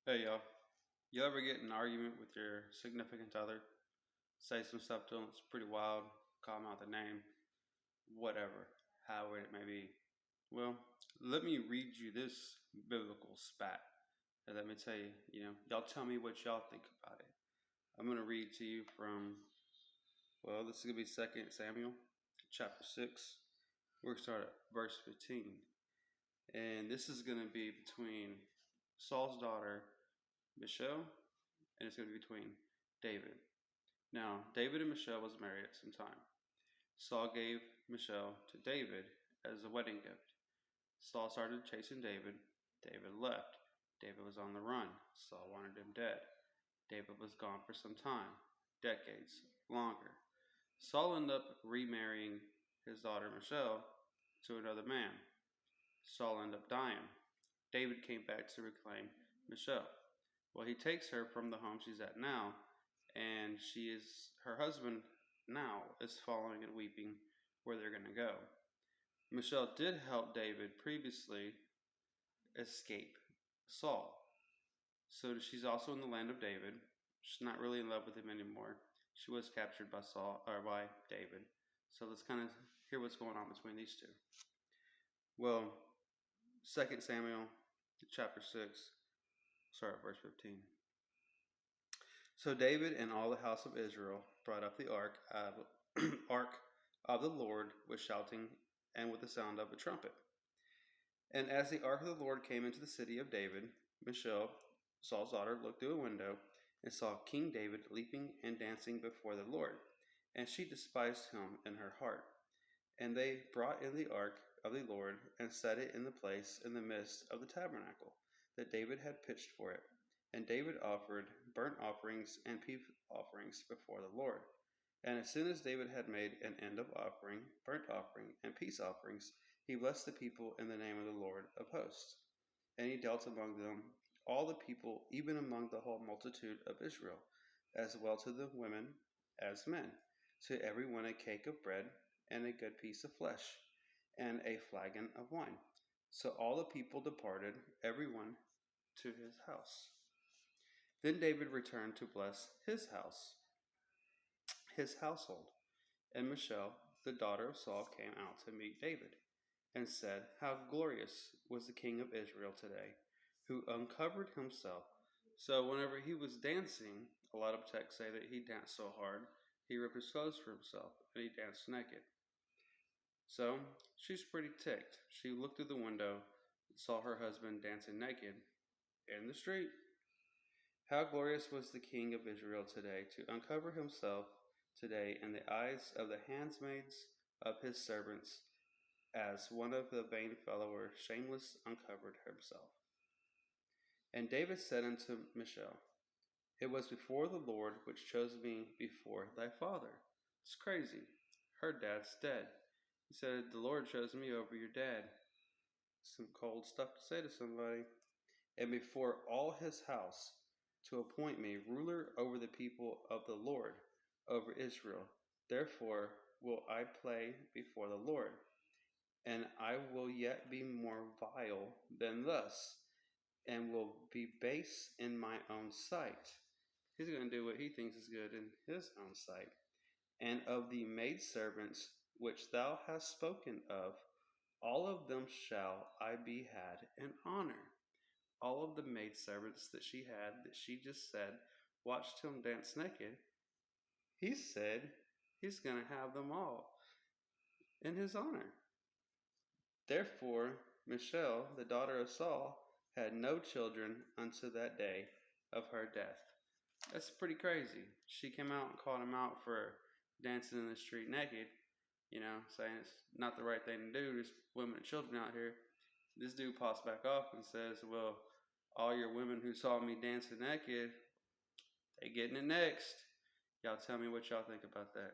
Hey y'all, you ever get in an argument with your significant other? Say some stuff to them, it's pretty wild, call them out the name, whatever, however it may be. Well, let me read you this biblical spat. And let me tell you, y'all tell me what y'all think about it. I'm going to read to you from, this is going to be 2 Samuel chapter 6. We're going to start at verse 15. And this is going to be between Saul's daughter, Michelle, and it's going to be between David. Now, David and Michelle was married at some time. Saul gave Michelle to David as a wedding gift. Saul started chasing David. David left. David was on the run. Saul wanted him dead. David was gone for some time, decades, longer. Saul ended up remarrying his daughter Michelle to another man. Saul ended up dying. David came back to reclaim Michelle. Well, he takes her from the home she's at now, and her husband now is following and weeping where they're going to go. Michelle did help David previously escape Saul. So she's also in the land of David. She's not really in love with him anymore. She was captured by by David. So let's kind of hear what's going on between these two. Well, 2 Samuel chapter 6, start at verse 15. So David and all the house of Israel brought up the ark of the Lord with shouting and with the sound of a trumpet. And as the ark of the Lord came into the city of David, Michelle, Saul's daughter, looked through a window and saw King David leaping and dancing before the Lord, and she despised him in her heart. And they brought in the ark of the Lord and set it in the place in the midst of the tabernacle that David had pitched for it. And David offered burnt offerings and peace offerings before the Lord. And as soon as David had made an end of offering burnt offering and peace offerings, he blessed the people in the name of the Lord of hosts. And he dealt among them all the people, even among the whole multitude of Israel, as well to the women as men, to every one a cake of bread and a good piece of flesh, and a flagon of wine. So all the people departed, every one to his house. Then David returned to bless his household. And Michelle, the daughter of Saul, came out to meet David, and said, How glorious was the king of Israel today, who uncovered himself. So whenever he was dancing, a lot of texts say that he danced so hard, he ripped his clothes for himself, and he danced naked. So she's pretty ticked. She looked through the window, saw her husband dancing naked in the street. How glorious was the king of Israel today to uncover himself today in the eyes of the handmaids of his servants, as one of the vain followers shameless uncovered himself. And David said unto Michelle, It was before the Lord which chose me before thy father. It's crazy. Her dad's dead. He said, The Lord chose me over your dad. Some cold stuff to say to somebody. And before all his house, to appoint me ruler over the people of the Lord, over Israel. Therefore will I play before the Lord, and I will yet be more vile than thus, and will be base in my own sight. He's going to do what he thinks is good in his own sight. And of the maidservants which thou hast spoken of, all of them shall I be had in honor. All of the maidservants that she just said, watched him dance naked, he said he's going to have them all in his honor. Therefore, Michelle, the daughter of Saul, had no children unto that day of her death. That's pretty crazy. She came out and called him out for dancing in the street naked, saying it's not the right thing to do. There's women and children out here. This dude pops back off and says, Well, all your women who saw me dancing naked, they getting it next. Y'all tell me what y'all think about that.